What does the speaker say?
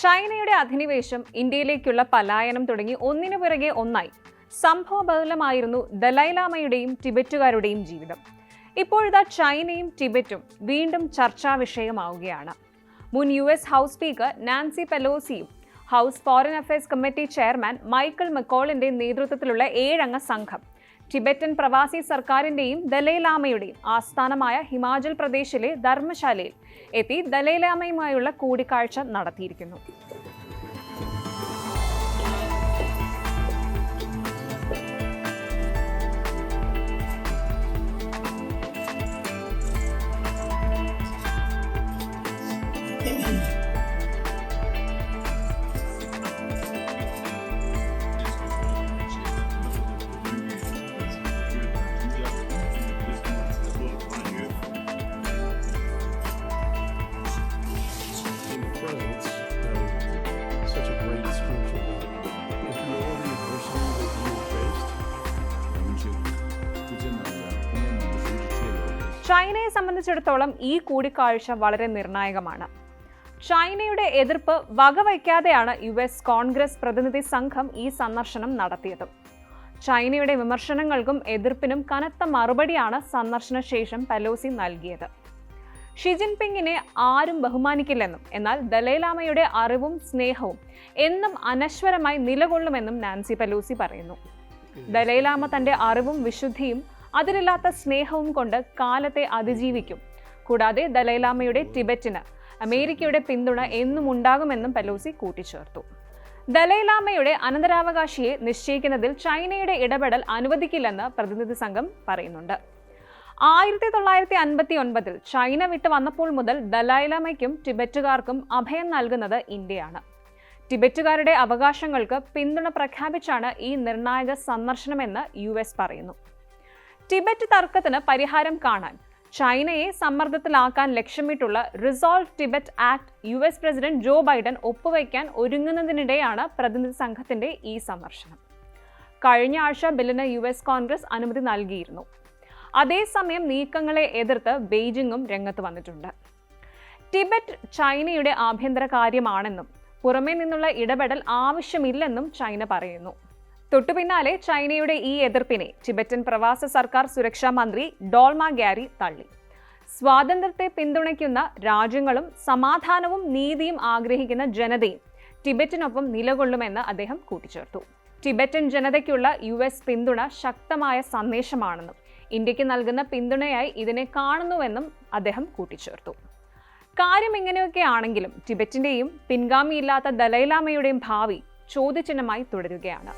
ചൈനയുടെ അധിനിവേശം, ഇന്ത്യയിലേക്കുള്ള പലായനം തുടങ്ങി ഒന്നിനു പിറകെ ഒന്നായി സംഭവബഹുലമായിരുന്നു ദലൈലാമയുടെയും ടിബറ്റുകാരുടെയും ജീവിതം. ഇപ്പോഴിതാ ചൈനയും ടിബറ്റും വീണ്ടും ചർച്ചാ വിഷയമാവുകയാണ്. മുൻ US ഹൗസ് സ്പീക്കർ നാൻസി പെലോസിയും house foreign affairs committee chairman Michael മക്കോളിന്റെ നേതൃത്വത്തിലുള്ള 7 അംഗ സംഘം ടിബറ്റൻ പ്രവാസി സർക്കാരിന്റെയും ദലൈലാമയുടെയും ആസ്ഥാനമായ ഹിമാചൽ പ്രദേശിലെ ധർമ്മശാലയിൽ എത്തി ദലൈലാമയുമായുള്ള കൂടിക്കാഴ്ച നടത്തിയിരിക്കുന്നു. ചൈനയെ സംബന്ധിച്ചിടത്തോളം ഈ കൂടിക്കാഴ്ച വളരെ നിർണായകമാണ്. ചൈനയുടെ എതിർപ്പ് വകവയ്ക്കാതെയാണ് US കോൺഗ്രസ് പ്രതിനിധി സംഘം ഈ സന്ദർശനം നടത്തിയത്. ചൈനയുടെ വിമർശനങ്ങൾക്കും എതിർപ്പിനും കനത്ത മറുപടിയാണ് സന്ദർശന ശേഷം പെലോസി നൽകിയത്. ഷി ജിൻപിങ്ങിനെ ആരും ബഹുമാനിക്കില്ലെന്നും എന്നാൽ ദലൈലാമയുടെ അറിവും സ്നേഹവും എന്നും അനശ്വരമായി നിലകൊള്ളുമെന്നും നാൻസി പെലോസി പറയുന്നു. ദലൈലാമ തന്റെ അറിവും വിശുദ്ധിയും അതിരില്ലാത്ത സ്നേഹവും കൊണ്ട് കാലത്തെ അതിജീവിക്കും. കൂടാതെ ദലൈലാമയുടെ ടിബറ്റിന് അമേരിക്കയുടെ പിന്തുണ എന്നും ഉണ്ടാകുമെന്നും പെലോസി കൂട്ടിച്ചേർത്തു. ദലൈലാമയുടെ അനന്തരാവകാശിയെ നിശ്ചയിക്കുന്നതിൽ ചൈനയുടെ ഇടപെടൽ അനുവദിക്കില്ലെന്ന് പ്രതിനിധി സംഘം പറയുന്നുണ്ട്. 1959 ചൈന വിട്ടു വന്നപ്പോൾ മുതൽ ദലൈലാമയ്ക്കും ടിബറ്റുകാർക്കും അഭയം നൽകുന്നത് ഇന്ത്യയാണ്. ടിബറ്റുകാരുടെ അവകാശങ്ങൾക്ക് പിന്തുണ പ്രഖ്യാപിച്ചാണ് ഈ നിർണായക സന്ദർശനമെന്ന് US പറയുന്നു. ടിബറ്റ് തർക്കത്തിന് പരിഹാരം കാണാൻ ചൈനയെ സമ്മർദ്ദത്തിലാക്കാൻ ലക്ഷ്യമിട്ടുള്ള resolve Tibet act US president Joe Biden ഒപ്പുവയ്ക്കാൻ ഒരുങ്ങുന്നതിനിടെയാണ് പ്രതിനിധി സംഘത്തിന്റെ ഈ സന്ദർശനം. കഴിഞ്ഞ ആഴ്ച ബില്ലിന് US കോൺഗ്രസ് അനുമതി നൽകിയിരുന്നു. അതേസമയം നീക്കങ്ങളെ എതിർത്ത് ബെയ്ജിംഗും രംഗത്ത് വന്നിട്ടുണ്ട്. ടിബറ്റ് ചൈനയുടെ ആഭ്യന്തര കാര്യമാണെന്നും പുറമേ നിന്നുള്ള ഇടപെടൽ ആവശ്യമില്ലെന്നും ചൈന പറയുന്നു. തൊട്ടുപിന്നാലെ ചൈനയുടെ ഈ എതിർപ്പിനെ ടിബറ്റൻ പ്രവാസ സർക്കാർ സുരക്ഷാ മന്ത്രി ഡോൾമ ഗ്യാരി തള്ളി. സ്വാതന്ത്ര്യത്തെ പിന്തുണയ്ക്കുന്ന രാജ്യങ്ങളും സമാധാനവും നീതിയും ആഗ്രഹിക്കുന്ന ജനതയും ടിബറ്റിനൊപ്പം നിലകൊള്ളുമെന്ന് അദ്ദേഹം കൂട്ടിച്ചേർത്തു. ടിബറ്റൻ ജനതയ്ക്കുള്ള US പിന്തുണ ശക്തമായ സന്ദേശമാണെന്നും ഇന്ത്യക്ക് നൽകുന്ന പിന്തുണയായി ഇതിനെ കാണുന്നുവെന്നും അദ്ദേഹം കൂട്ടിച്ചേർത്തു. കാര്യം ഇങ്ങനെയൊക്കെയാണെങ്കിലും ടിബറ്റിന്റെയും പിൻഗാമിയില്ലാത്ത ദലൈലാമയുടെയും ഭാവി ചോദ്യചിഹ്നമായി തുടരുകയാണ്.